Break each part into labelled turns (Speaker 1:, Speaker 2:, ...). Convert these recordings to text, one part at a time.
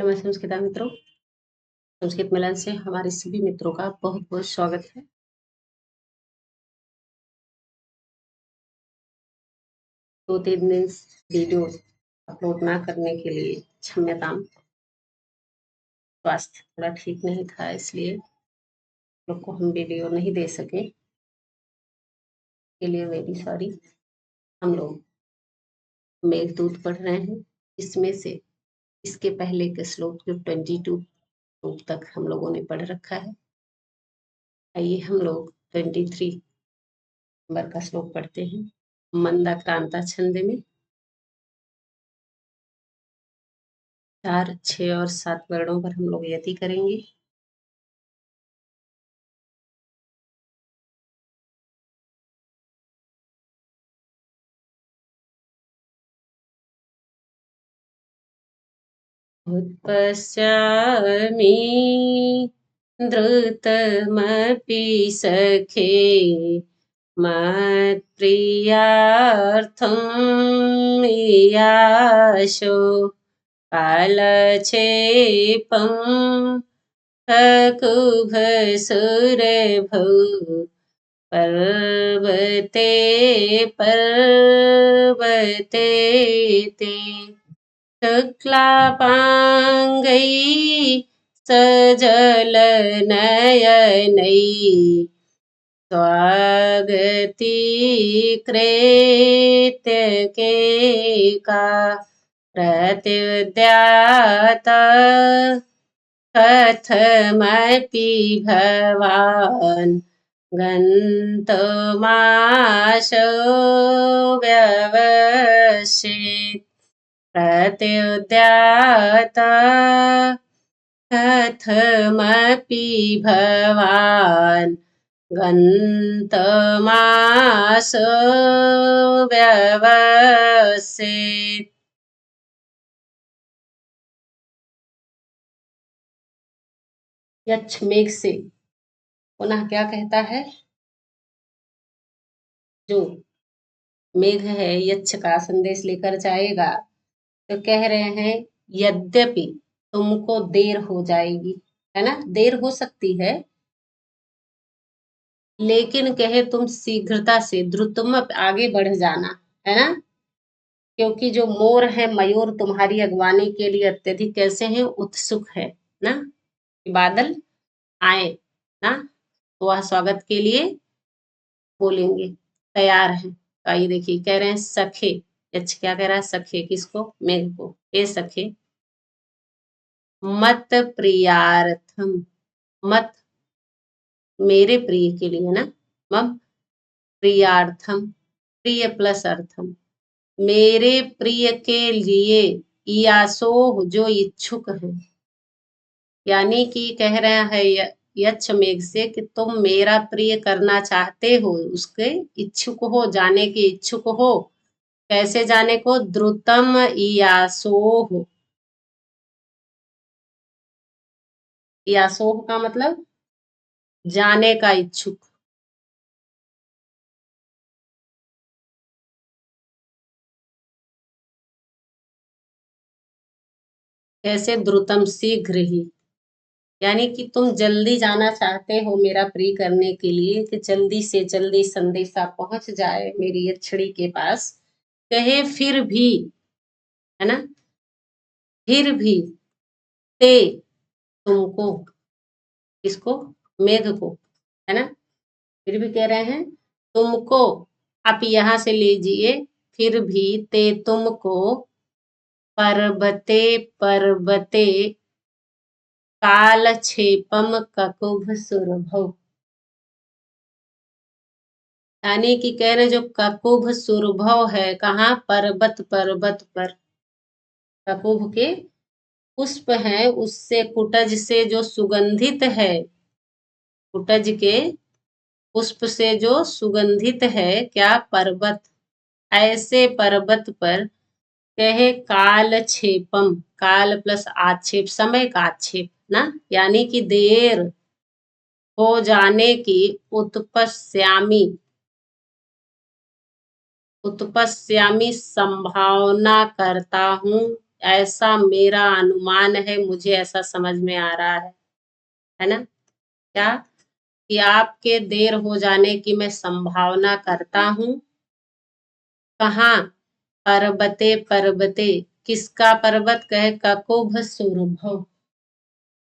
Speaker 1: नमस्ते संस्कृता मित्रों, संस्कृत मिलन से हमारे सभी मित्रों का बहुत बहुत स्वागत है। दो तीन दिन वीडियो अपलोड ना करने के लिए क्षम्यताम। स्वास्थ्य थोड़ा ठीक नहीं था, इसलिए लोग को हम वीडियो नहीं दे सके, के लिए वेरी सॉरी। हम लोग मेघदूत पढ़ रहे हैं, इसमें से इसके पहले के श्लोक जो 22 श्लोक तक हम लोगों ने पढ़ रखा है। आइए हम लोग 23 नंबर का श्लोक पढ़ते हैं। मंदाक्रांता छंद में 4, 6 और 7 वर्णों पर हम लोग यति करेंगे। उत्पश्यामि द्रुतमपि सखे मत्प्रियार्थं याशो कालक्षेपं ककुभसुरभौ पर्वते पर्वते ते शुक्लापाङ्गै सजलनयनै स्वागतीकृत्यकेका प्रत्युद्यात कथमपि भवान् गन्तुमाशो व्यवसित् प्रत्युद्यात कथमपि भवान् गन्तुमाशो व्यवसित्। यक्ष मेघ से पुनः क्या कहता है? जो मेघ है यक्ष का संदेश लेकर जाएगा, तो कह रहे हैं यद्यपि तुमको देर हो जाएगी, है ना, देर हो सकती है, लेकिन कहे तुम शीघ्रता से द्रुतम आगे बढ़ जाना, है ना, क्योंकि जो मोर है मयूर तुम्हारी अगवानी के लिए अत्यधिक कैसे हैं, उत्सुक है ना, बादल आए ना, तो वह स्वागत के लिए बोलेंगे, तैयार है। तो आइए देखिए, कह रहे हैं सखे, यक्ष क्या कह रहा है? सखे किसको? मेघ को। ए सखे मत प्रियार्थम, मत मेरे प्रिय के लिए ना, मम प्रियार्थम, प्रिय प्लस अर्थम, मेरे प्रिय के लिए, यासो जो इच्छुक है, यानी कि कह रहे हैं यक्ष मेघ से कि तुम मेरा प्रिय करना चाहते हो, उसके इच्छुक हो, जाने के इच्छुक हो। कैसे जाने को? द्रुतम यासोह, यासोह का मतलब जाने का इच्छुक। कैसे? द्रुतम शीघ्र ही, यानी कि तुम जल्दी जाना चाहते हो मेरा प्रिय करने के लिए, कि जल्दी से जल्दी संदेशा पहुंच जाए मेरी यक्षिणी के पास। कहे फिर भी, है ना, फिर भी ते तुमको, किसको? मेघ को, है ना, फिर भी कह रहे हैं तुमको, आप यहाँ से लीजिए, फिर भी ते तुमको, पर्वते पर्वते कालक्षेपम ककुभ सुरभौ, यानी कि कह रहे जो ककुभ सुरभव है, कहाँ? पर्वत पर्वत पर, ककुभ के पुष्प हैं, उससे कुटज से जो सुगंधित है, कुटज के पुष्प से जो सुगंधित है, क्या? पर्वत, ऐसे पर्वत पर कहे कालक्षेपम, काल प्लस आक्षेप, समय का आक्षेप ना, यानी कि देर हो जाने की, उत्पश्यामी, उत्पश्यामी संभावना करता हूँ, ऐसा मेरा अनुमान है, मुझे ऐसा समझ में आ रहा है ना? क्या? कि आपके देर हो जाने की मैं संभावना करता हूँ। कहाँ? पर्वते पर्वते, किसका पर्वत? कहे ककुभ सुरभव,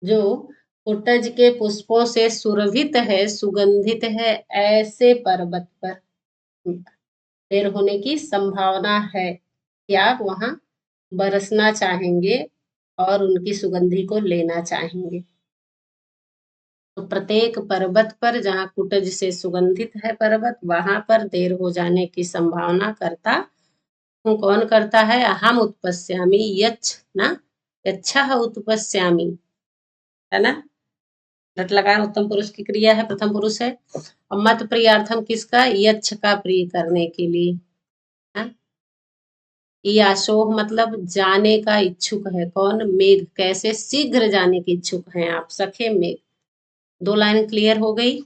Speaker 1: जो कुटज के पुष्पों से सुरभित है, सुगंधित है, ऐसे पर्वत पर देर होने की संभावना है कि आप वहां बरसना चाहेंगे और उनकी सुगंधि को लेना चाहेंगे। तो प्रत्येक पर्वत पर जहाँ कुटज से सुगंधित है पर्वत, वहां पर देर हो जाने की संभावना करता हूँ। कौन करता है? अहम उत्पस्यामि, यच्छ ना, यच्छः उत्पस्यामि, है ना? रट लगाए, उत्तम पुरुष की क्रिया है, प्रथम पुरुष है। और मत प्रियार्थम किसका? यच्छ का प्रिय करने के लिए। याशोह मतलब जाने का इच्छुक है। कौन? मेघ। कैसे? शीघ्र जाने के इच्छुक हैं आप सखे मेघ। 2 लाइन क्लियर हो गई।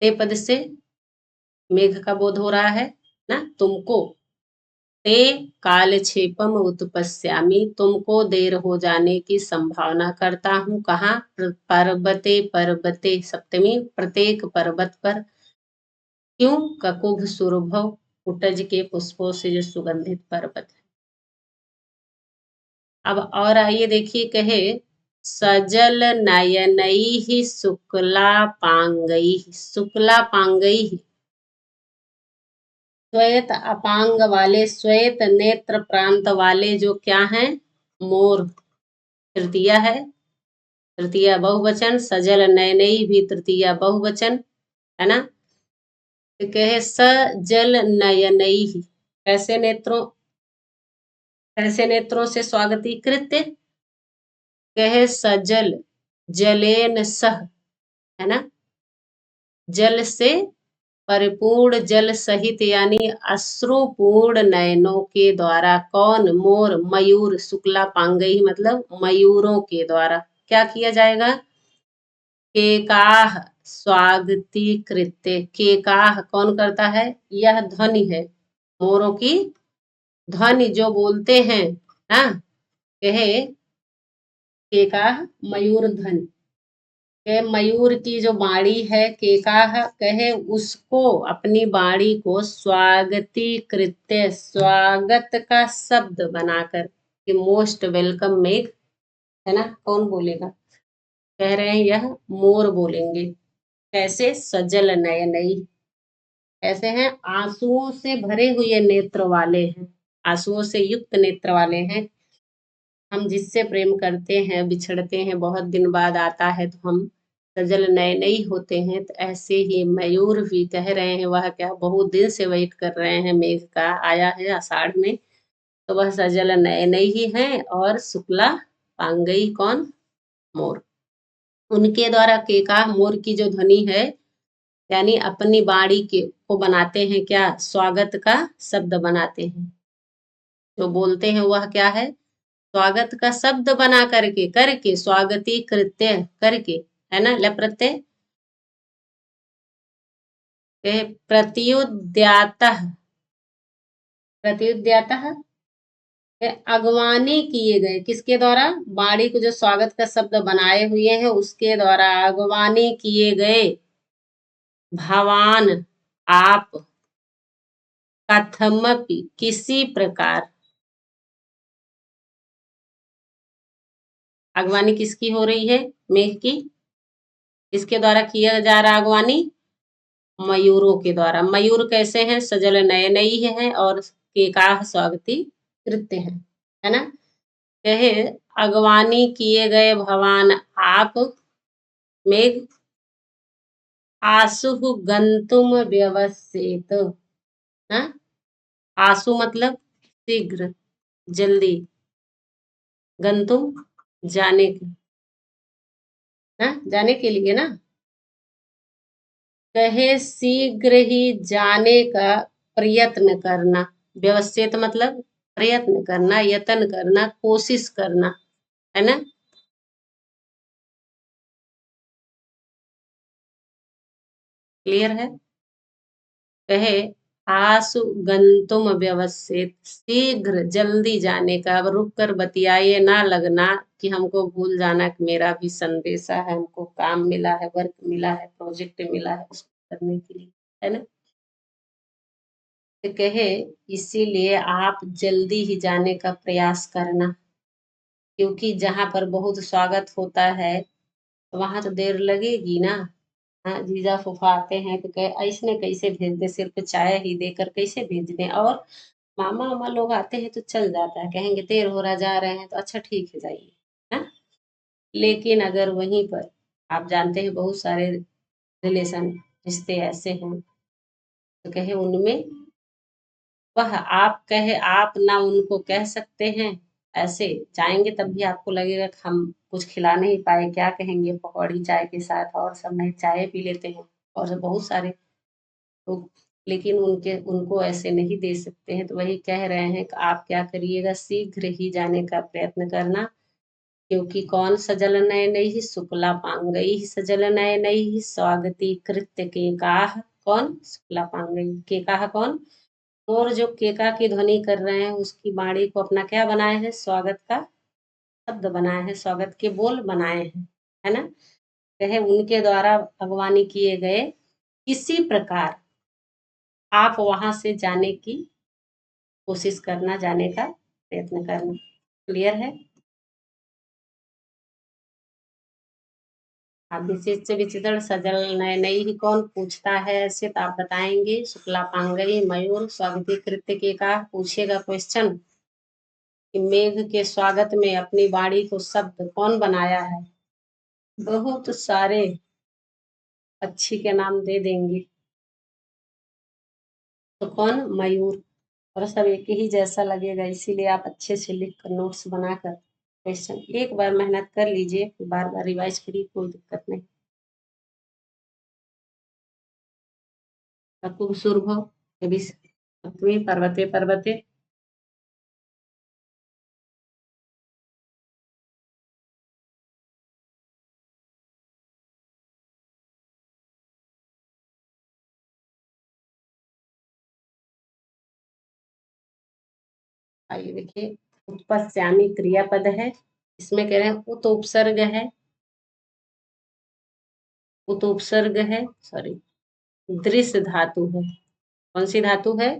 Speaker 1: ते पद से मेघ का बोध हो रहा है ना तुमको। ते कालक्षेपम उत्पस्यामि, तुमको देर हो जाने की संभावना करता हूँ। कहाँ? पर्वते पर्वते, सप्तमी, प्रत्येक पर्वत पर। क्यों? ककुभ सुरभव, कुटज के पुष्पों से जो सुगंधित पर्वत है। अब और आइए देखिए, कहे सजल नयनैहि शुक्ला पांगैहि, शुक्ला पांगैहि, श्वेत अपांग वाले, श्वेत नेत्र प्रांत वाले जो क्या हैं? मोर। तृतीया है, तृतीया बहुवचन। सजल नयनैहि भी तृतीया बहुवचन, है ना? तो कहे सजल नयनैहि, कैसे नेत्रों, कैसे नेत्रों से स्वागतीकृत? कहे सजल, जलेन सह, है ना? जल से परिपूर्ण, जल सहित, यानी अश्रुपूर्ण नयनों के द्वारा। कौन? मोर, मयूर। शुक्ला पांगई मतलब मयूरों के द्वारा क्या किया जाएगा? केकाह स्वागती कृत्य, केकाह कौन करता है? यह ध्वनि है, मोरों की ध्वनि जो बोलते हैं ना। कहे केकाह मयूर ध्वनि, मयूर की जो बाणी है केकाह, कहे उसको, अपनी बाणी को स्वागती कृत्य, स्वागत का शब्द बनाकर कि मोस्ट वेलकम मेघ, है ना? कौन बोलेगा? कह रहे हैं यह मोर बोलेंगे। कैसे? सजल नयनई, ऐसे हैं आंसुओं से भरे हुए नेत्र वाले हैं, आंसुओं से युक्त नेत्र वाले हैं। हम जिससे प्रेम करते हैं, बिछड़ते हैं, बहुत दिन बाद आता है तो हम सजल नए नई होते हैं। तो ऐसे ही मयूर भी कह रहे हैं, वह क्या बहुत दिन से वेट कर रहे हैं, मेघ का आया है आषाढ़ में, तो वह सजल नए नई ही हैं। और शुक्ला पांगई कौन? मोर। उनके द्वारा केका, मोर की जो ध्वनि है, यानी अपनी बाणी के को बनाते हैं क्या? स्वागत का शब्द बनाते हैं। जो बोलते हैं वह क्या है? स्वागत का शब्द बना करके, करके, स्वागती कृत्य करके, है ना? ल प्रत्यय प्रत्युद्यातः, प्रत्युद्यातः अगवानी किए गए, किसके द्वारा? बाणी को जो स्वागत का शब्द बनाए हुए हैं उसके द्वारा अगवानी किए गए। भवान आप, कथमपि किसी प्रकार, अगवानी किसकी हो रही है? मेघ की। इसके द्वारा किया जा रहा अगवानी? मयूरों के द्वारा। मयूर कैसे हैं? सजल नयनई है और केकाह स्वागती कृत्य है ना? कहे अगवानी किए गए भवान आप, मेघ, आसु गंतुम व्यवसित, हाँ? आसु मतलब शीघ्र, जल्दी, गंतुम जाने के, ना, जाने के लिए ना। कहे शीघ्र ही जाने का प्रयत्न करना, व्यवसित मतलब प्रयत्न करना, यत्न करना, कोशिश करना, है ना? क्लियर है? कहे आसु गंतुम व्यवसित, शीघ्र जल्दी जाने का। अब रुक कर बतियाइए, ना लगना कि हमको भूल जाना कि मेरा भी संदेशा है, हमको काम मिला है, वर्क मिला है, प्रोजेक्ट मिला है उसको करने के लिए, है ना। तो कहे इसीलिए आप जल्दी ही जाने का प्रयास करना, क्योंकि जहां पर बहुत स्वागत होता है वहां तो देर लगेगी ना। हाँ, जीजा फूफा आते हैं तो कहे ऐसने कैसे भेज दे, सिर्फ चाय ही देकर कैसे भेज दें। और मामा वामा लोग आते हैं तो चल जाता है, कहेंगे देर हो रहा, जा रहे हैं तो अच्छा ठीक है जाइए, हाँ। लेकिन अगर वहीं पर आप जानते हैं बहुत सारे रिलेशन रिश्ते ऐसे हैं तो कहे उनमें वह आप कहे आप ना उनको कह सकते हैं, ऐसे जाएंगे तब भी आपको लगेगा कि हम कुछ खिला नहीं पाए, क्या कहेंगे पकौड़ी चाय के साथ, और सब नहीं चाय पी लेते हैं और बहुत सारे लोग। लेकिन उनके उनको ऐसे नहीं दे सकते हैं, तो वही कह रहे हैं कि आप क्या करिएगा, शीघ्र ही जाने का प्रयत्न करना, क्योंकि कौन सजल नयनैः शुक्ला पांगैः सजल नयनैः स्वागती कृत्य केकाः। कौन? शुक्ला पांगैः। केकाः कौन? और जो केका की ध्वनि कर रहे हैं उसकी बाणी को अपना क्या बनाए हैं, स्वागत का शब्द बनाए हैं, स्वागत के बोल बनाए हैं, है ना। कहे उनके द्वारा अगवानी किए गए इसी प्रकार आप वहां से जाने की कोशिश करना, जाने का प्रयत्न करना। क्लियर है। आप विशिष्ट विचित्र सजल नए नई ही कौन पूछता है ऐसे, तो आप बताएंगे शुक्ला पांगई मयूर स्वागती कृत्य के का पूछेगा क्वेश्चन कि मेघ के स्वागत में अपनी वाणी को शब्द कौन बनाया है। बहुत सारे पक्षी के नाम दे देंगे, तो कौन? मयूर। और सब एक ही जैसा लगेगा, इसीलिए आप अच्छे से लिख कर नोट्स बनाकर क्वेश्चन एक बार मेहनत कर लीजिए, बार बार रिवाइज करिए, कोई दिक्कत नहीं। सुरभो पर्वते पर्वते। आइए देखिए, उत्पत्स्यामी क्रियापद है, इसमें कह रहे हैं उत उपसर्ग है, उत उपसर्ग है, सॉरी, दृश्य धातु है। कौन सी धातु है?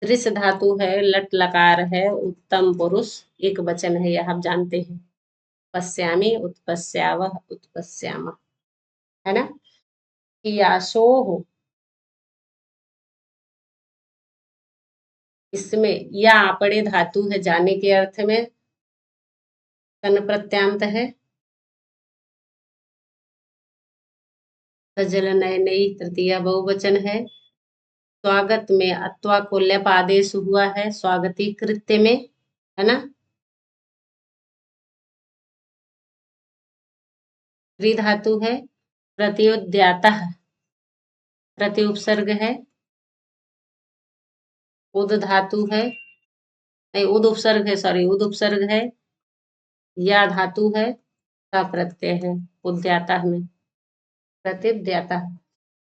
Speaker 1: दृश्य धातु है, लट लकार है, उत्तम पुरुष एक वचन है, यह आप जानते हैं। पश्यामी उत्पश्यावह उत्पश्यामा, है ना। यासो हो, इसमें या आपड़े धातु है, जाने के अर्थ में तन प्रत्यांत है। सजल नय नई तृतीया बहुवचन है। स्वागत में अत्वा को लेप आदेश हुआ है स्वागती कृत्य में, है ना। त्रि धातु है। प्रत्युद्याता प्रति उपसर्ग है। उद धातु है, नहीं उद उपसर्ग है, सॉरी उद उपसर्ग है। या धातु है, का प्रत्यय है उद्याता में, प्रत्युद्याता।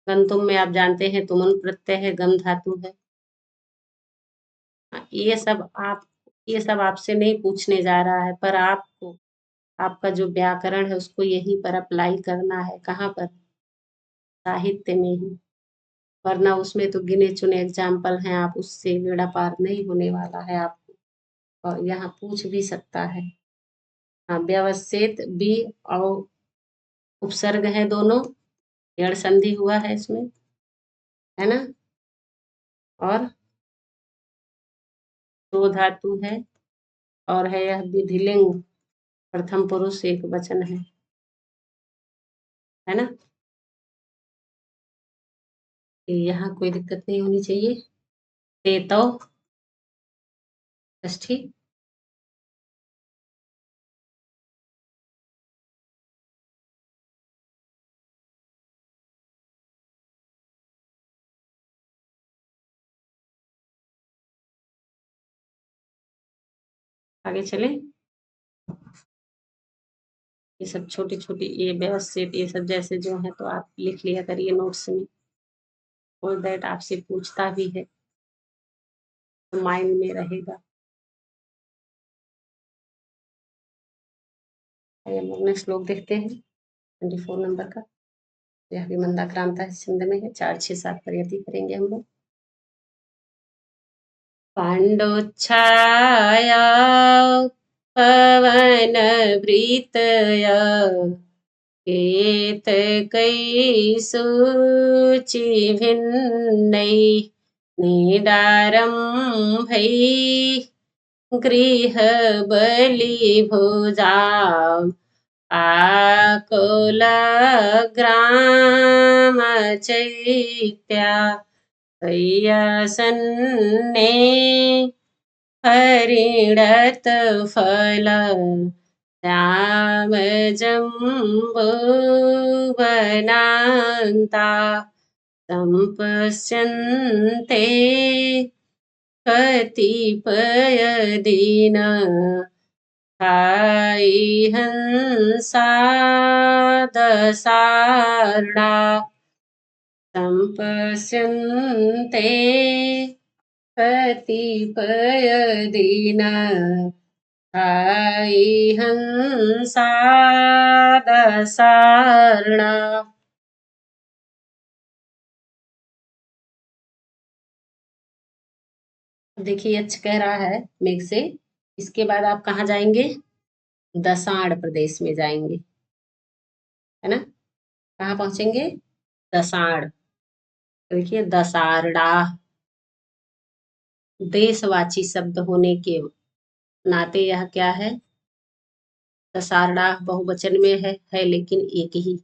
Speaker 1: गंतुम में आप जानते हैं तुमन प्रत्यय है, गम धातु है। ये सब आप, ये सब आपसे नहीं पूछने जा रहा है, पर आपको आपका जो व्याकरण है उसको यहीं पर अप्लाई करना है। कहाँ पर? साहित्य में ही। वरना उसमें तो गिने चुने एग्जाम्पल हैं, आप उससे बेड़ा पार नहीं होने वाला है आपको, और यहाँ पूछ भी सकता है। हाँ, व्यवच्छेद भी और उपसर्ग है दोनों, यण संधि हुआ है इसमें, है ना। और दो धातु है, और है यह विधिलिंग, प्रथम पुरुष एक वचन है ना। यहाँ कोई दिक्कत नहीं होनी चाहिए। ते तो बस ठीक। आगे चले। ये सब छोटी छोटी ये व्यवस्थित ये सब जैसे जो है तो आप लिख लिया करिए नोट्स में। और दैट आपसे पूछता भी है, तो माइंड में रहेगा। आइए हम लोग नेक्स्ट श्लोक देखते हैं 24 नंबर का। यह भी मंदाक्रांता छंद में है, 4 6 7 पर यति करेंगे हम लोग। पाण्डोच्छाया पवनभृतया केतकैसूचिभिन्नैः निडारम्भैः गृहबलिभुजाम् आकुलग्रामचैत्या शय्यासन्ने हरिणतफल श्यामजम्बूवनान्ता सम्पश्यन्ते कतिपयदिनहायिहंसादसार्णा सम्पश्यन्ते कतिपयदिनहायिहंसादसार्णा। देखिए यक्ष कह रहा है मेघ से, इसके बाद आप कहाँ जाएंगे? दसाड़ प्रदेश में जाएंगे, है ना? कहाँ पहुंचेंगे? दसाड़। देखिए दसारडा देशवाची शब्द होने के नाते यह क्या है? दसारडा बहुवचन में है लेकिन एक ही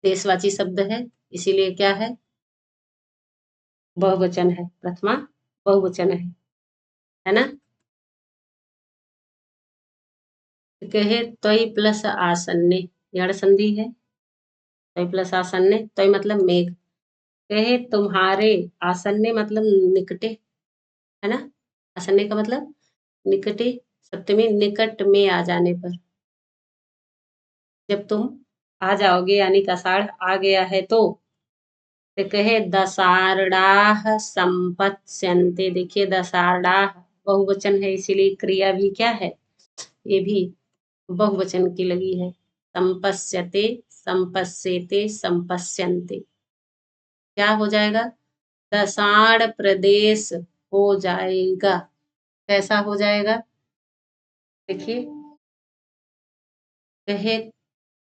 Speaker 1: देशवाची शब्द है, इसीलिए क्या है? बहुवचन है, प्रथमा बहुवचन है ना? कहे त्वयि प्लस आसन्ने, यण संधि है। त्वयि प्लस आसन्ने, त्वयि मतलब मेघ, कहे तुम्हारे, आसन्ने मतलब निकटे, है ना? आसन्ने का मतलब निकटे, सप्तमी निकट में आ जाने पर, जब तुम आ जाओगे यानी कि आषाढ़ आ गया है तो कहे दसारडाह संपत्स्यन्ते। देखिए दसारडाह बहुवचन है, इसीलिए क्रिया भी क्या है? ये भी बहुवचन की लगी है। संपस्यते, संपस्यते, संपस्यन्ते, क्या हो जाएगा? दसाड़ प्रदेश हो जाएगा। कैसा हो जाएगा? देखिए कहे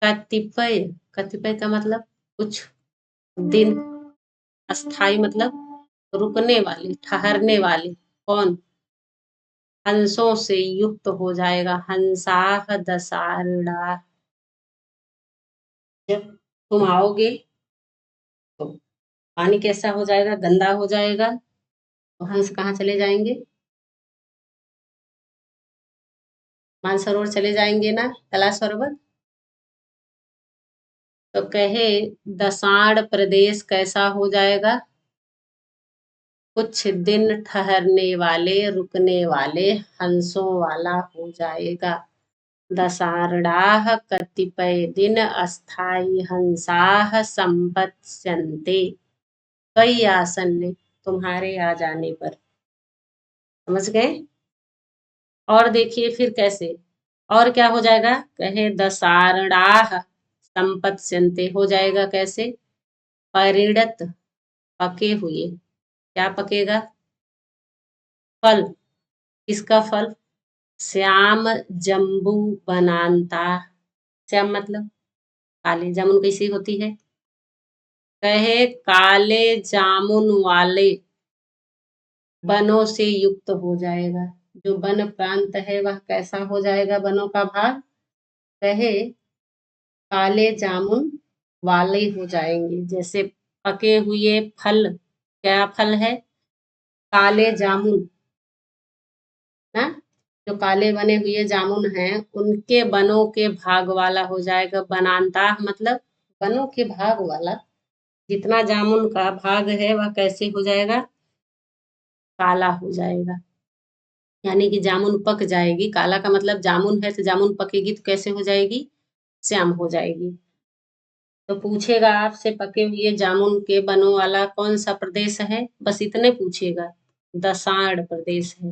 Speaker 1: कतिपय, कतिपय का मतलब कुछ दिन, अस्थाई मतलब रुकने वाले, ठहरने वाले। कौन? हंसों से युक्त हो जाएगा। हंसाह दसारड़ा, जब तुम आओगे तो पानी कैसा हो जाएगा? गंदा हो जाएगा। तो हंस कहाँ चले जाएंगे? मानसरोवर चले जाएंगे ना, कैलाश सरोवर। तो कहे दसाड़ प्रदेश कैसा हो जाएगा? कुछ दिन ठहरने वाले, रुकने वाले, हंसों वाला हो जाएगा। दसारडाह कतिपय दिन अस्थाई हंसाह संपत्स्यन्ते कई आसन्ने, तुम्हारे आ जाने पर। समझ गए? और देखिए फिर कैसे, और क्या हो जाएगा? कहे दसारडाह संपत्स्यन्ते हो जाएगा कैसे? परिणत, पके हुए। क्या पकेगा? फल। किसका फल? श्याम जम्बू बनाता। श्याम मतलब काले, जामुन कैसी होती है? कहे काले जामुन वाले वनों से युक्त हो जाएगा। जो वन प्रांत है वह कैसा हो जाएगा? वनों का भाग। कहे काले जामुन वाले हो जाएंगे। जैसे पके हुए फल, क्या फल है? काले जामुन ना, जो काले बने हुए जामुन हैं उनके बनों के भाग वाला हो जाएगा। बनाता मतलब बनों के भाग वाला, जितना जामुन का भाग है वह कैसे हो जाएगा? काला हो जाएगा। यानी कि जामुन पक जाएगी। काला का मतलब जामुन है तो जामुन पकेगी तो कैसे हो जाएगी? श्याम हो जाएगी। तो पूछेगा आपसे पके हुए जामुन के बनों वाला कौन सा प्रदेश है, बस इतने पूछेगा। दसाड़ प्रदेश है।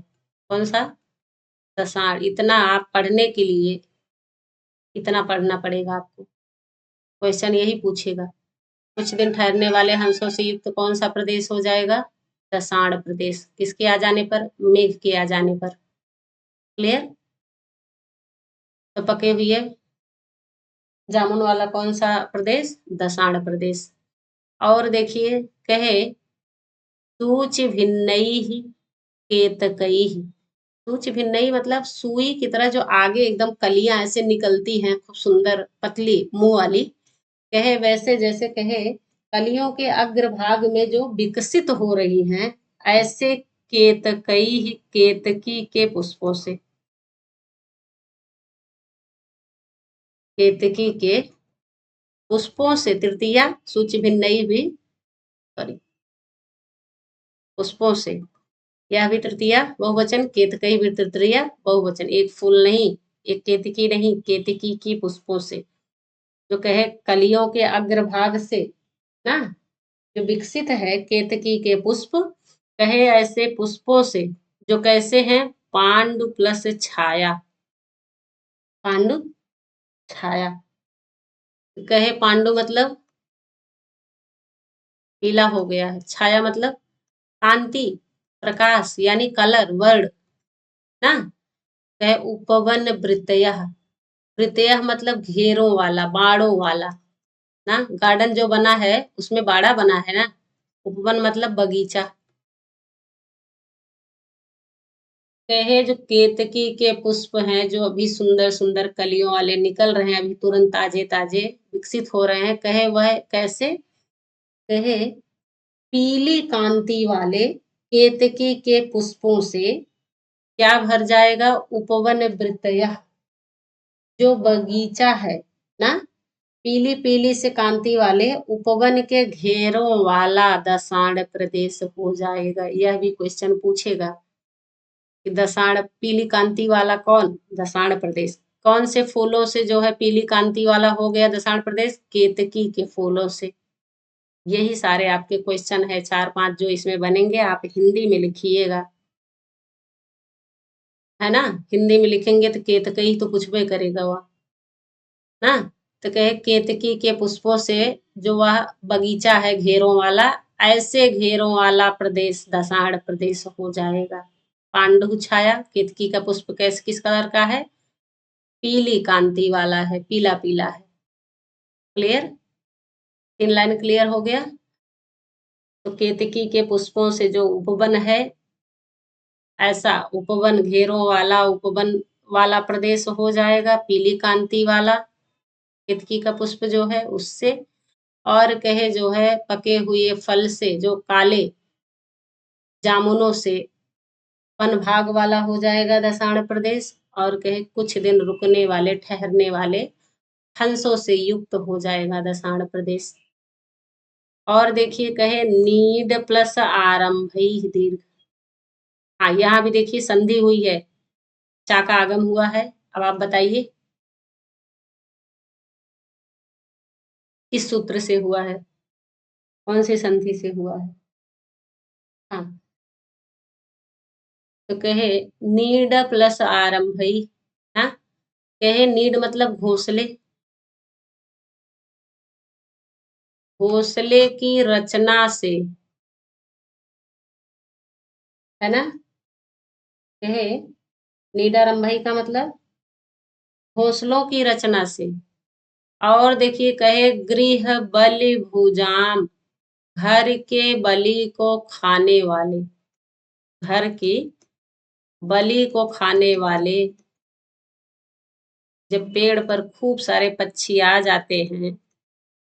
Speaker 1: कौन सा? दसाड़। इतना आप पढ़ने के लिए इतना पढ़ना पड़ेगा आपको। क्वेश्चन यही पूछेगा। कुछ दिन ठहरने वाले हंसों से युक्त कौन सा प्रदेश हो जाएगा? दसाड़ प्रदेश। किसके आ जाने पर? मेघ के आ जाने पर। क्लियर? तो पके हुए जामुन वाला कौन सा प्रदेश? दसाड़ प्रदेश। और देखिए, कहे सूच भिन्नैः केतकैः। सूच भिन्नैः मतलब सुई की तरह जो आगे एकदम कलियां ऐसे निकलती हैं, खूब सुंदर पतली मुंह वाली। कहे वैसे जैसे कहे कलियों के अग्रभाग में जो विकसित हो रही हैं, ऐसे केतकैः केतकी के पुष्पों से। केतकी के पुष्पों से। तृतीया सूच भिन्नैः भी, सॉरी, पुष्पों से। यह भी तृतीया बहुवचन, केतकई भी तृतीया बहुवचन। एक फूल नहीं, एक केतकी नहीं, केतकी की पुष्पों से। जो कहे कलियों के अग्रभाग से ना, जो विकसित है केतकी के पुष्प, कहे ऐसे पुष्पों से जो कैसे हैं? पांडु प्लस छाया। पांडु छाया। कहे पांडु मतलब पीला हो गया है, छाया मतलब कांति, प्रकाश यानी कलर, वर्ण ना। कहे उपवन वृत्तय। वृत्तय मतलब घेरों वाला, बाड़ों वाला ना। गार्डन जो बना है उसमें बाड़ा बना है ना। उपवन मतलब बगीचा। कहे जो केतकी के पुष्प हैं, जो अभी सुंदर सुंदर कलियों वाले निकल रहे हैं, अभी तुरंत ताजे ताजे विकसित हो रहे हैं, कहे वह कैसे? कहे पीली कांति वाले केतकी के पुष्पों से क्या भर जाएगा? उपवन वृत्तय, जो बगीचा है ना, पीली पीली से कांति वाले उपवन के घेरों वाला दसाड़ प्रदेश हो जाएगा। यह भी क्वेश्चन पूछेगा कि दसाड़ पीली कांति वाला कौन? दसाड़ प्रदेश। कौन से फूलों से जो है पीली कांति वाला हो गया दसाड़ प्रदेश? केतकी के फूलों से। यही सारे आपके क्वेश्चन है, 4-5 जो इसमें बनेंगे। आप हिंदी में लिखिएगा, है ना। हिंदी में लिखेंगे तो केतकई तो पूछबे करेगा वह ना। तो कहे केतकी के पुष्पों से जो वह बगीचा है घेरों वाला, ऐसे घेरों वाला प्रदेश दसाड़ प्रदेश हो जाएगा। पांडु छाया, केतकी का पुष्प कैसे किस कलर का है? पीली कांति वाला है, पीला पीला है। क्लियर? 3 लाइन क्लियर हो गया। तो केतकी के पुष्पों से जो उपवन है, ऐसा उपवन घेरों वाला उपवन वाला प्रदेश हो जाएगा, पीली कांति वाला केतकी का पुष्प जो है उससे। और कहे जो है पके हुए फल से, जो काले जामुनों से वन भाग वाला हो जाएगा दसाड़ प्रदेश। और कहे कुछ दिन रुकने वाले, ठहरने वाले हंसों से युक्त हो जाएगा दसाड़ प्रदेश। और देखिए, कहे नीड प्लस आरंभ दीर्घ। हाँ, यहाँ भी देखिए संधि हुई है, चा का आगम हुआ है। अब आप बताइए किस सूत्र से हुआ है, कौन सी संधि से हुआ है? हाँ, तो कहे नीड प्लस आरंभ। हाँ, कहे नीड मतलब घोंसले, घोंसले की रचना से, है ना। कहे नीडारंभई का मतलब घोंसलों की रचना से। और देखिए, कहे गृह बलि भुजाम, घर के बलि को खाने वाले, घर की बलि को खाने वाले। जब पेड़ पर खूब सारे पक्षी आ जाते हैं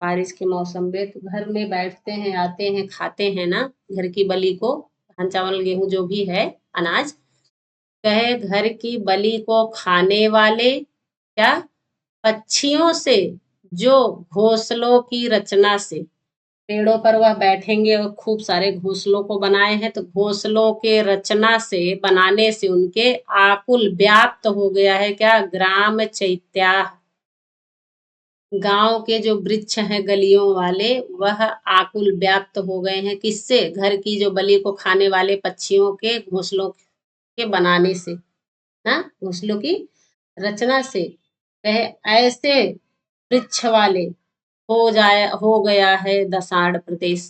Speaker 1: बारिश के मौसम में, तो घर में बैठते हैं, आते हैं, खाते हैं ना घर की बलि को, धान चावल गेहूं जो भी है अनाज। कहे घर की बलि को खाने वाले क्या? पक्षियों से जो घोंसलों की रचना से, पेड़ों पर वह बैठेंगे और खूब सारे घोंसलों को बनाए हैं, तो घोंसलों के रचना से, बनाने से उनके आकुल व्याप्त हो गया है क्या? ग्राम चैत्या। गांव के जो वृक्ष हैं गलियों वाले, वह आकुल व्याप्त हो गए हैं, किससे? घर की जो बलि को खाने वाले पक्षियों के घोंसलों के बनाने से, ना, घोंसलों की रचना से। वह ऐसे वृक्ष वाले हो गया है दसाड़ प्रदेश।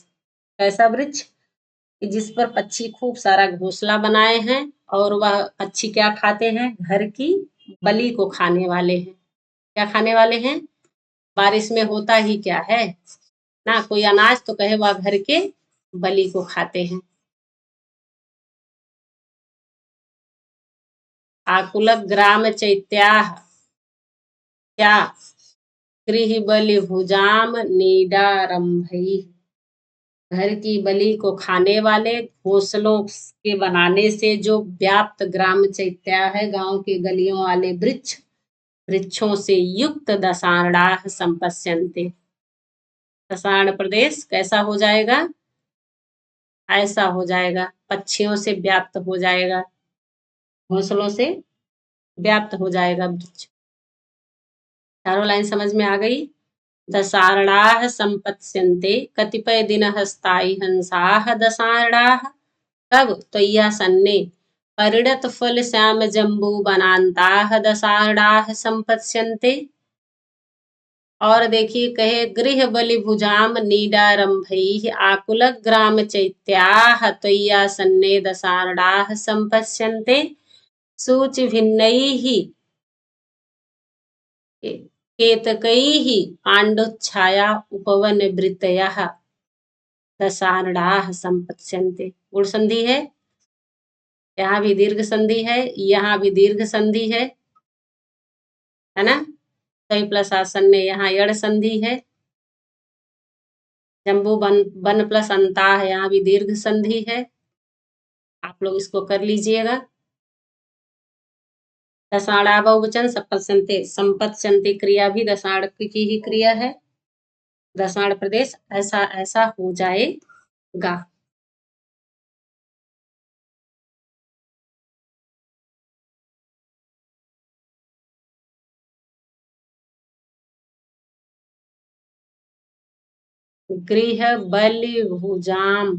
Speaker 1: कैसा वृक्ष? कि जिस पर पक्षी खूब सारा घोंसला बनाए हैं, और वह पक्षी क्या खाते हैं? घर की बलि को खाने वाले हैं। क्या खाने वाले हैं? बारिश में होता ही क्या है ना, कोई अनाज तो कहे वह घर के बलि को खाते हैं। आकुल ग्राम चैत्याह, क्या? गृह बलि भुजाम नीडारंभई, घर की बलि को खाने वाले घोंसलों के बनाने से जो व्याप्त ग्राम चैत्या है, गांव के गलियों वाले वृक्ष, वृक्षों से युक्त दशारणाह संपश्यन्ते। दशार्ण प्रदेश कैसा हो जाएगा? ऐसा हो जाएगा, पक्षियों से व्याप्त हो जाएगा, घोंसलों से व्याप्त हो जाएगा वृक्ष। चारों लाइन समझ में आ गई? दशारणाः संपत्स्यन्ते, कतिपय दिनः स्थायी हंसाः दशारणाः, कब? त्वय्यासन्ने परिणत फल श्याम जम्बू वनान्ताः दशारणाः संपत्स्यन्ते। और देखिए, कहे गृह बलि भुजाम नीडारंभैः आकुल ग्राम चैत्याः त्वय्यासन्ने दशारणाः संपश्यन्ते सूचि भिन्नैः केतकैः पाण्डुच्छाया उपवन वृत्तयः दशारणाः संपत्स्यन्ते। गुण संधि है, यहाँ भी दीर्घ संधि है, यहाँ भी दीर्घ संधि है ना। तय प्लस आसन्ने, यहाँ यड़ संधि है। जम्बू वन प्लस अंता है, यहाँ भी दीर्घ संधि है। आप लोग इसको कर लीजिएगा। दशाणा बहुवचन संपत्स्यन्ते, संपत्स्यन्ते क्रिया भी दशाण की ही क्रिया है। दशाण प्रदेश ऐसा ऐसा हो जाएगा। गृह बलि भुजाम,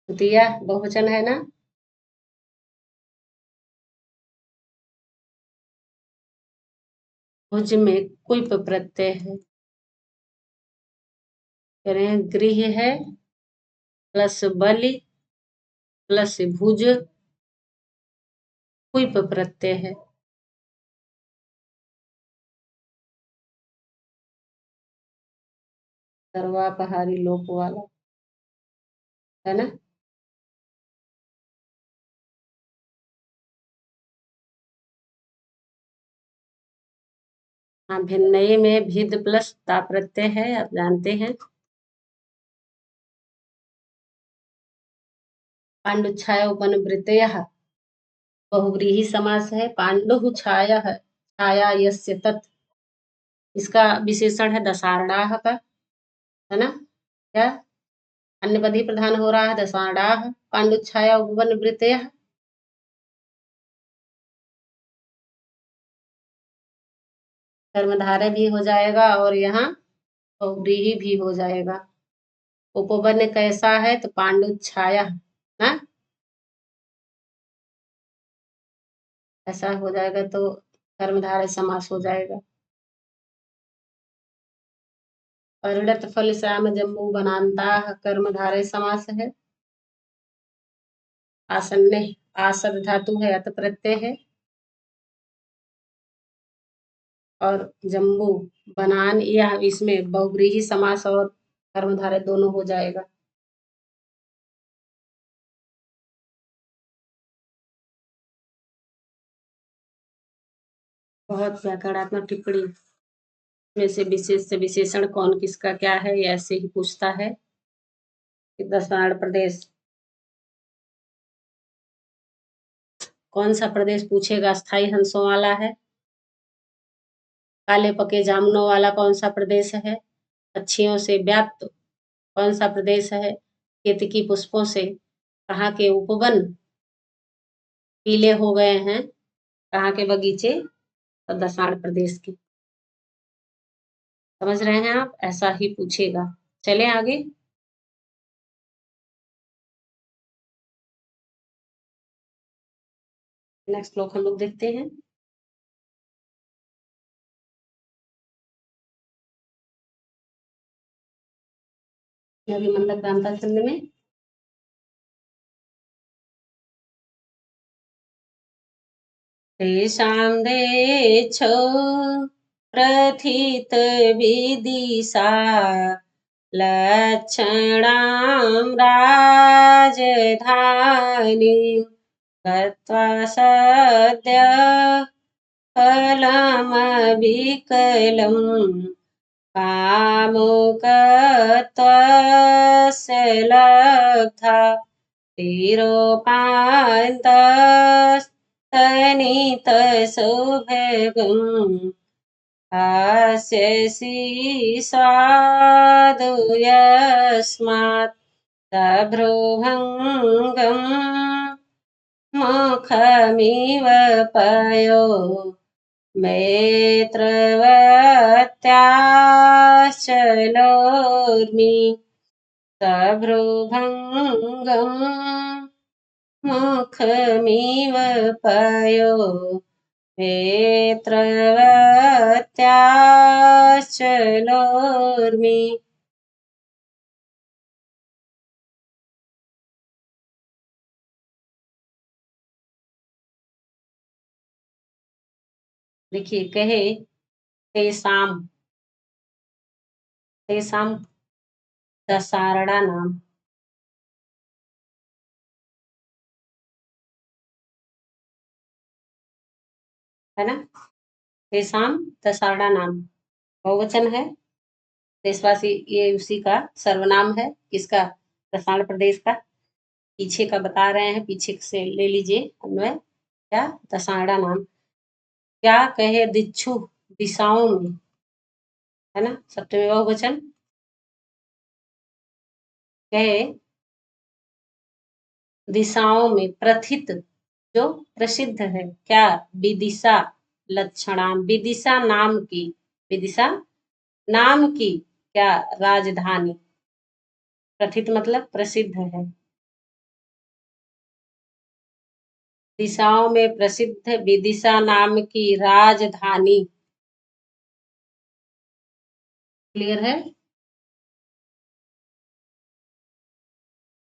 Speaker 1: दिया बहुवचन है ना। भुज में कुप प्रत्यय है, करें गृह है प्लस बलि प्लस भुज, कुप प्रत्यय है। सर्वापहारी लोप वाला है ना। हाँ, भिन्नई में भिद प्लस ता प्रत्यय है, आप जानते हैं। पांडुच्छाया उपनवृत्तय बहुव्रीहि समास है। पांडु छाया है, छाया यस्य तत्, इसका विशेषण है दशारणाह का, है ना। क्या? अन्य पदी प्रधान हो रहा है, दशारणाह पांडुच्छाया उपनवृत्तय। कर्मधारय भी हो जाएगा और यहाँ बहुव्रीहि भी हो जाएगा। उपवन कैसा है? तो पांडु छाया ना, ऐसा हो जाएगा तो कर्मधारय समास हो जाएगा। परिणत फल श्याम जम्बू वनान्ता कर्मधारय समास है। आसन्ने आसद धातु है, अत प्रत्यय है। और जम्बू बनान, यह इसमें बहुव्रीहि समास और कर्मधारय दोनों हो जाएगा। बहुत व्याकरणात्मक टिप्पणी में से विशेष से विशेषण कौन किसका क्या है, ये ऐसे ही पूछता है। दक्षिण प्रदेश, कौन सा प्रदेश पूछेगा? स्थायी हंसों वाला है। काले पके जामुनों वाला कौन सा प्रदेश है? पक्षियों से व्याप्त कौन सा प्रदेश है? केतकी पुष्पों से कहाँ के उपवन पीले हो गए हैं? कहाँ के बगीचे? और दसाड़ प्रदेश की। समझ रहे हैं आप? ऐसा ही पूछेगा। चलें आगे। नेक्स्ट श्लोक हम लोग देखते हैं। मंडक दांता छंद में तेषां देच्छो प्रथित विदिशा लक्षणां राजधानीं गत्वा सद्य फलमविकलम् कामुकत्वस्य लब्धा तिरोपान्तस्तनितसौभगम् हास्यसि स्वादु यस्मात् सभ्रुभङ्गम् मुखमिव पयो मेत्रवत्याश्चलोर्मि सभ्रुभङ्गम् मुखमिव पयो मेत्रवत्याश्चलोर्मि। देखिए कहे तेसाम, तेसाम दसारड़ा नाम, है ना। तेसाम दसारड़ा नाम बहुवचन है। देशवासी ये उसी का सर्वनाम है। किसका? दसाड़ प्रदेश का। पीछे का बता रहे हैं, पीछे से ले लीजिए अन्वय। क्या? दसाड़ा नाम। क्या कहे? दिक्षु दिशाओं में, है ना, सप्तमी बहुवचन। कहे दिशाओं में, प्रथित जो प्रसिद्ध है, क्या? विदिशा लक्षणाम, विदिशा नाम की, विदिशा नाम की क्या? राजधानी। प्रथित मतलब प्रसिद्ध है। दिशाओं में प्रसिद्ध विदिशा नाम की राजधानी। क्लियर है?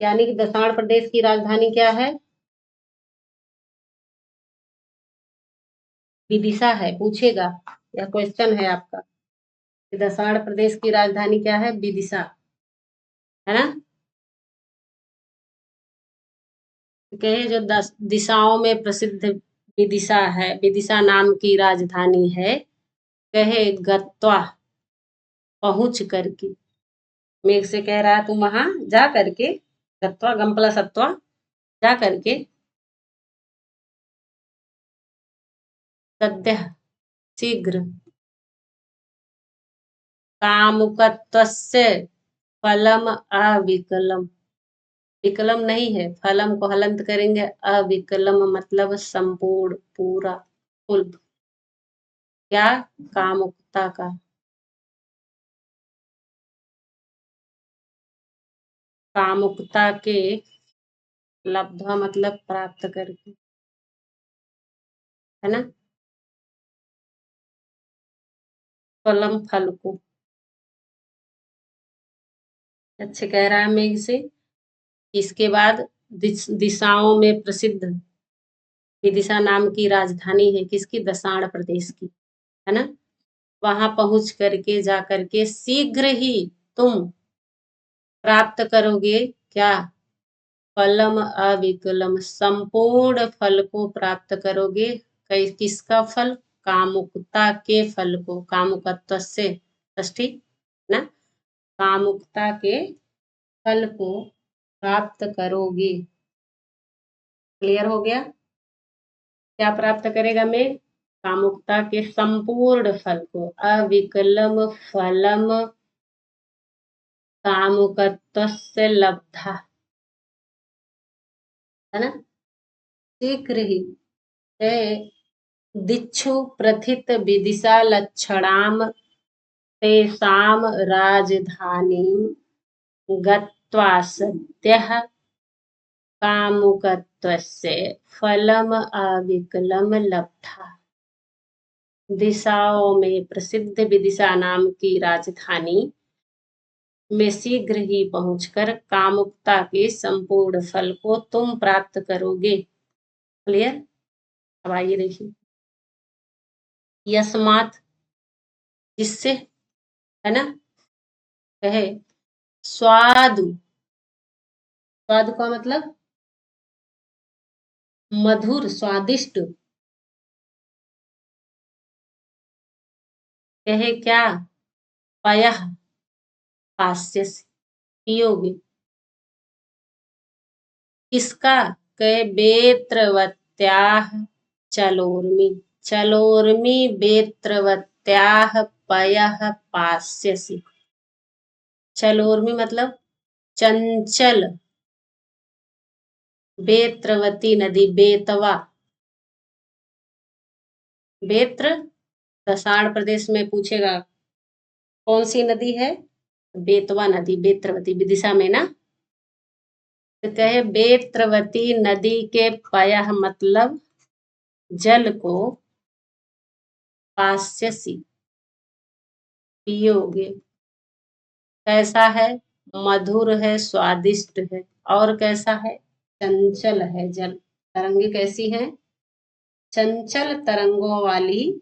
Speaker 1: यानी कि दसाड़ प्रदेश की राजधानी क्या है? विदिशा है। पूछेगा या क्वेश्चन है आपका कि दसाड़ प्रदेश की राजधानी क्या है? विदिशा, है ना। कहे जो दिशाओं में प्रसिद्ध विदिशा है, विदिशा नाम की राजधानी है। कहे गत्वा पहुंच करके, मेघ से कह रहा है तुम वहां जा करके, गत्वा गम प्लस अत्वा, जा करके, सद्य शीघ्र, कामुकत्वस्य फलम अविकलम, विकलम नहीं है, फलम को हलंत करेंगे, अविकलम मतलब संपूर्ण, पूरा, फुल। क्या? कामुकता का, कामुकता के लब्धा मतलब प्राप्त करके, है ना। फलम फल को। अच्छे कह रहा है मेघ से। इसके बाद दिशाओं में प्रसिद्ध विदिशा नाम की राजधानी है, किसकी? दसाड़ प्रदेश की, है ना। वहां पहुंच करके, जा करके, शीघ्र ही तुम प्राप्त करोगे क्या? फलम अविकलम, संपूर्ण फल को प्राप्त करोगे। किसका फल? कामुकता के फल को, कामुकत्व से षष्ठी ना, कामुकता के फल को प्राप्त करोगे। क्लियर हो गया? क्या प्राप्त करेगा मैं? कामुकता के संपूर्ण फल को, अविकलम फलम कामुकत्वस्य लब्धा, है ना। शीघ्र ही है, दिक्षु प्रथित विदिशा लक्षणाम तेषाम राजधानीं गत्वा सद्यः कामुकत्वस्य फलम अविकलम लब्धा। दिशाओं में प्रसिद्ध विदिशा नाम की राजधानी में शीघ्र ही पहुंचकर कामुकता के संपूर्ण फल को तुम प्राप्त करोगे। क्लियर? अब आइए देखिए, यस्मात् जिससे, है ना, कहे स्वादु, स्वादु का मतलब मधुर स्वादिष्ट, कहे क्या, पयः पास्यसि पियोगे, किसका, कहे बेत्रवत्याः चलोर्मि, चलोर्मि बेत्रवत्याः पयः पास्यसि। चलोर्मि मतलब चंचल, बेत्रवती नदी, बेतवा, बेत्र दसाड़ प्रदेश में पूछेगा कौन सी नदी है, बेतवा नदी, बेत्रवती विदिशा में ना। तो कहे बेत्रवती नदी के पयः मतलब जल को, पास्यसि पियोगे, कैसा है, मधुर है, स्वादिष्ट है, और कैसा है, चंचल है जल। तरंगे कैसी हैं, चंचल तरंगों वाली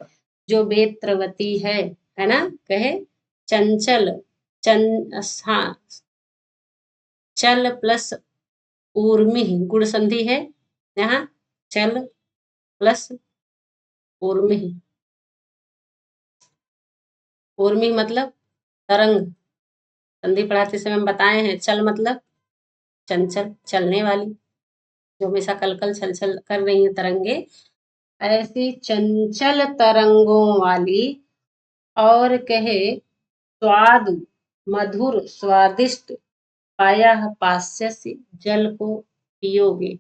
Speaker 1: जो बेत्रवती है ना, कहे चंचल, हाँ, चल प्लस ऊर्मि गुण संधि है यहाँ, चल प्लस ऊर्मि, ऊर्मि मतलब तरंग, संधि पढ़ाते समय हम बताए हैं, चल मतलब चंचल, चलने वाली, जो हमेशा कलकल छल छल कर रही है तरंगे, ऐसी चंचल तरंगों वाली, और कहे स्वाद मधुर स्वादिष्ट पाया पास्यसि जल को पियोगे,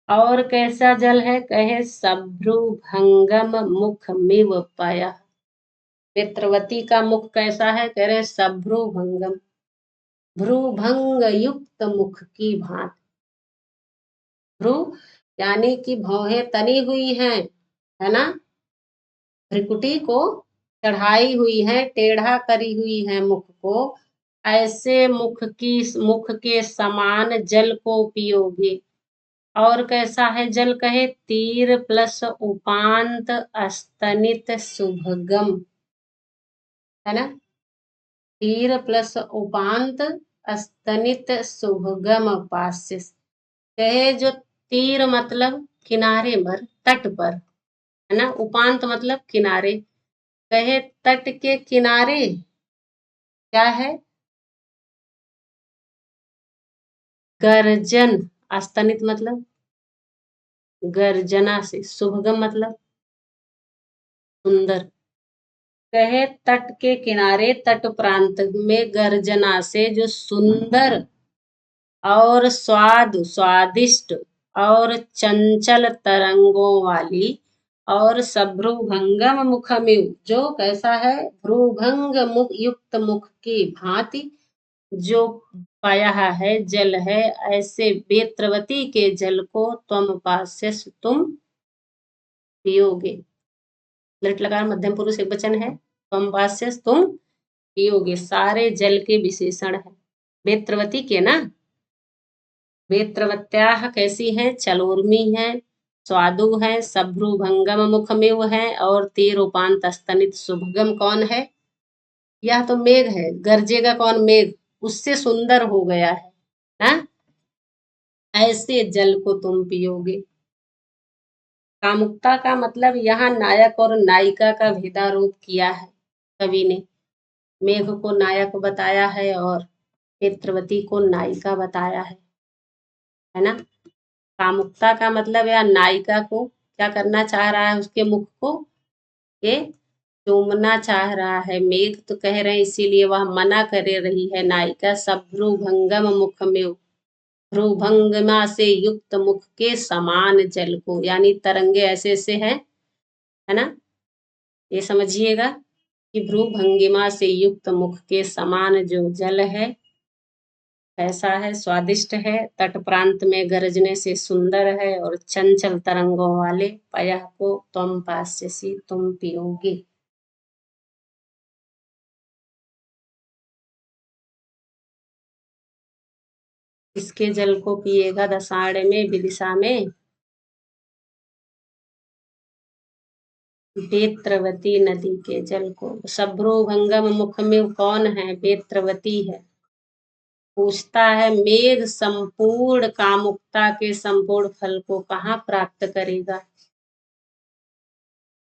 Speaker 1: और कैसा जल है, कहे सभ्रुभंगम मुखमिव पाया, नेत्रवती का मुख कैसा है, कह रहे सभ्रुभंगम, भ्रूभंग युक्त मुख की भांति, भ्रू यानी कि भौहें तनी हुई हैं, है ना, भ्रिकुटी को चढ़ाई हुई है, टेढ़ा करी हुई है मुख को, ऐसे मुख के समान जल को पियोगे, और कैसा है जल, कहे तीर प्लस उपांत अस्तनित शुभगम, है ना, तीर प्लस उपांत अस्तनित शुभगम पास्य, कहे जो तीर मतलब किनारे पर, तट पर, है ना, उपांत मतलब किनारे, कहे तट के किनारे क्या है, गर्जन, अस्तनित मतलब गर्जना से, शुभगम मतलब सुंदर, कहे तट के किनारे, तट प्रांत में गर्जना से जो सुंदर और स्वादिष्ट और चंचल तरंगों वाली, और सभ्रुभंगम मुखमिव जो कैसा है, भ्रूभंग मुख युक्त मुख की भांति जो पाया है जल है, ऐसे बेत्रवती के जल को त्वम पास्यसि तुम पियोगे। लट लकार मध्यम पुरुष एक वचन है, त्वम पास्यसि तुम पियोगे, सारे जल के विशेषण है बेत्रवती के ना। बेत्रवत्याः कैसी है, चलोर्मी है, स्वादु है, सभ्रुभंगम मुखमेव है, और तीरोपांत स्तनित शुभगम कौन है, यह तो मेघ है, गरजेगा कौन, मेघ, उससे सुंदर हो गया है ना, ऐसे जल को तुम पियोगे। कामुकता का मतलब यहाँ नायक और नायिका का भेदारोप किया है कवि ने, मेघ को नायक बताया है और बेत्रवती को नायिका बताया है ना। कामुकता का मतलब या नायिका को क्या करना चाह रहा है, उसके मुख को ये चूमना चाह रहा है मेघ, तो कह रहे हैं इसीलिए वह मना कर रही है नायिका, सभ्रुभंगम मुख में, भ्रूभंगमा से युक्त मुख के समान जल को, यानी तरंगे ऐसे ऐसे हैं है ना। ये समझिएगा कि भ्रूभंगिमा से युक्त मुख के समान जो जल है ऐसा है, स्वादिष्ट है, तट प्रांत में गरजने से सुंदर है और चंचल तरंगों वाले पयः को त्वम पास्यसि, तुम पियोगे। इसके जल को पिएगा दसाड़ में, विदिशा में, बेत्रवती नदी के जल को। सभ्रुभंगम मुख में कौन है? बेत्रवती है। पूछता है मेघ संपूर्ण कामुकता के संपूर्ण फल को कहाँ प्राप्त करेगा?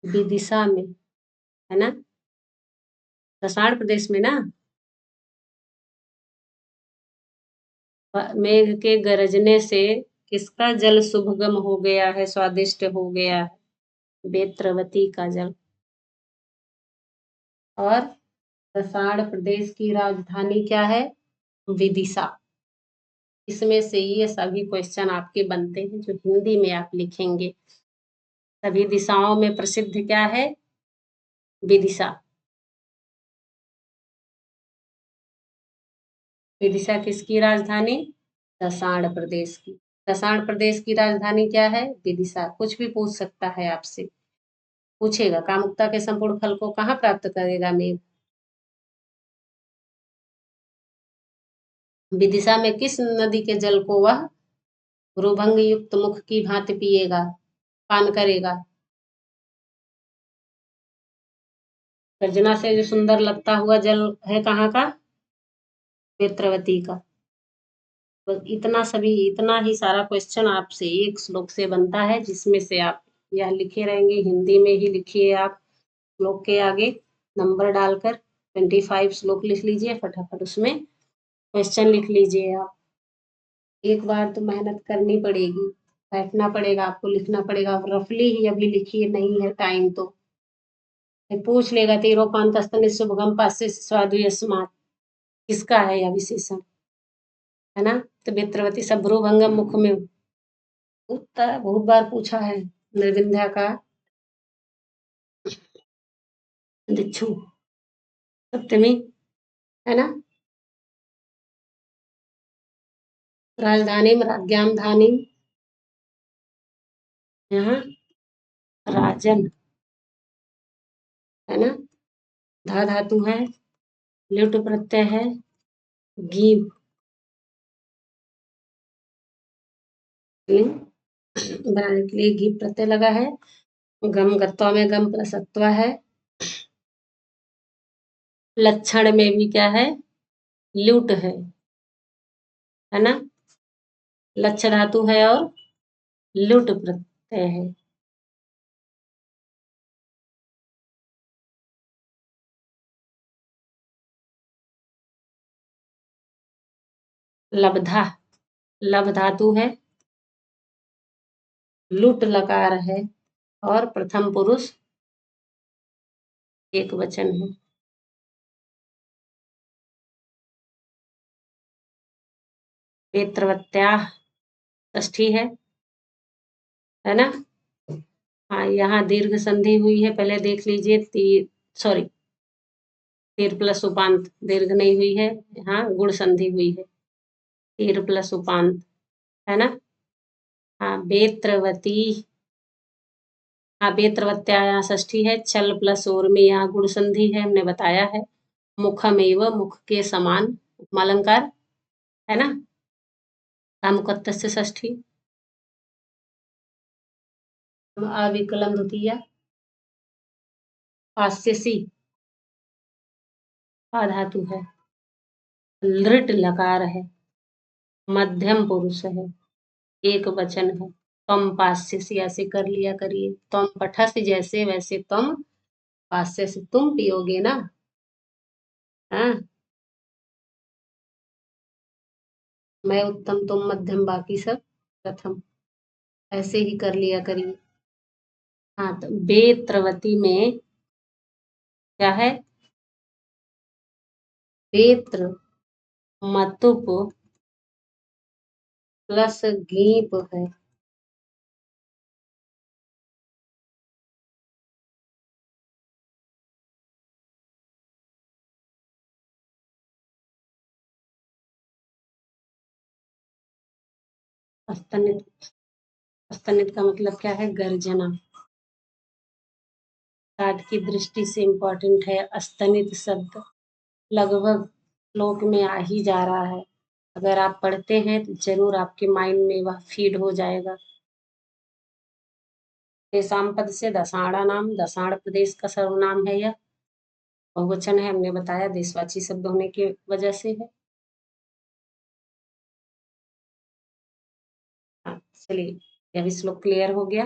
Speaker 1: विदिशा में, है ना, दसाड़ प्रदेश में ना। मेघ के गरजने से किसका जल शुभगम हो गया है, स्वादिष्ट हो गया है? बेत्रवती का जल। और दसाड़ प्रदेश की राजधानी क्या है? विदिशा। इसमें से ये सभी क्वेश्चन आपके बनते हैं जो हिंदी में आप लिखेंगे। सभी दिशाओं में प्रसिद्ध क्या है? विदिशा। विदिशा किसकी राजधानी? दसाड़ प्रदेश की। दसाड़ प्रदेश की राजधानी क्या है? विदिशा। कुछ भी पूछ सकता है आपसे, पूछेगा कामुकता के संपूर्ण फल को कहाँ प्राप्त करेगा मेघ? विदिशा में किस नदी के जल को वह रुभंग युक्त मुख की भांति पिएगा, पान करेगा? गर्जना से जो सुंदर लगता हुआ जल है कहाँ का? नेत्रवती का। तो इतना ही सारा क्वेश्चन आपसे एक श्लोक से बनता है, जिसमें से आप यह लिखे रहेंगे, हिंदी में ही लिखिए आप। श्लोक के आगे नंबर डालकर 25 श्लोक लिख लीजिए फटाफट, उसमें क्वेश्चन लिख लीजिए आप। एक बार तो मेहनत करनी पड़ेगी, बैठना पड़ेगा आपको, लिखना पड़ेगा। रफली ही अभी लिखिए, नहीं है टाइम तो पूछ लेगा। तेरोपांत शुभगम पास्य स्वादु यस्मात्, किसका है यह विशेषण, है ना। तो बेत्रवती सभ्रुभंगम मुख में, उत्तर बहुत बार पूछा है। निर्विंध्या का दिच्छू सप्तमी, है ना। राजधानी राज्ञाम धानी, यहाँ राजन, है ना। धा धातु है, लुट प्रत्यय है, गीप बनाने के लिए गीप प्रत्यय लगा है। गम गत्वा में गम प्रसक्त्व है। लक्षण में भी क्या है? लुट है ना। लक्ष धातु है और लुट प्रत्यय है। लब्धा, लब धातु है, लुट लकार है और प्रथम पुरुष एक वचन है। पेत्रवत्याह षष्ठी है ना। हाँ, यहाँ दीर्घ संधि हुई है, पहले देख लीजिए। तीर, सॉरी, तीर प्लस उपांत, दीर्घ नहीं हुई है, यहाँ गुण संधि हुई है। तीर प्लस उपांत, है ना। हाँ बेत्रवती, हाँ बेत्रवत्या यहाँ षष्ठी है। छल प्लस और में यहाँ गुण संधि है, हमने बताया है। मुखमेव, मुख के समान, उपमालंकार, है ना। कामुकत्तस्य षष्ठी। अविकलम द्वितीया, पास्यसि आ धातु है, लृट लकार है, मध्यम पुरुष है, एक वचन है। तम पास्यसि ऐसे कर लिया करिए। तम पठस जैसे वैसे तम पास्य से तुम पियोगे ना। हाँ, मैं उत्तम, तुम मध्यम, बाकी सब प्रथम, ऐसे ही कर लिया करिए। हाँ, तो बेत्रवती में क्या है? बेत्र मतुप प्लस गीप है। अस्तनित, अस्तनित का मतलब क्या है? गर्जना। पाठ की दृष्टि से इम्पोर्टेंट है अस्तनित शब्द, लगभग श्लोक में आ ही जा रहा है। अगर आप पढ़ते हैं तो ज़रूर आपके माइंड में वह फीड हो जाएगा। तेषाम पद से दसाणा नाम, दसाण प्रदेश का सर्वनाम है यह, बहुवचन है, हमने बताया देशवाची शब्द होने की वजह से है। हाँ, चलिए यह भी श्लोक क्लियर हो गया।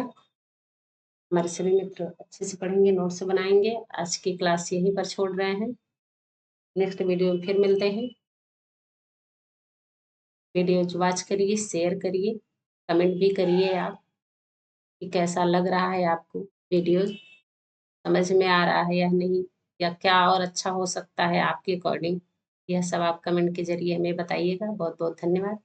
Speaker 1: हमारे सभी मित्र अच्छे से पढ़ेंगे, नोट्स बनाएंगे। आज की क्लास यहीं पर छोड़ रहे हैं, नेक्स्ट वीडियो में फिर मिलते हैं। वीडियो जो वॉच करिए, शेयर करिए, कमेंट भी करिए आप कि कैसा लग रहा है आपको वीडियो, समझ में आ रहा है या नहीं, या क्या और अच्छा हो सकता है आपके अकॉर्डिंग। यह सब आप कमेंट के जरिए हमें बताइएगा। बहुत बहुत धन्यवाद।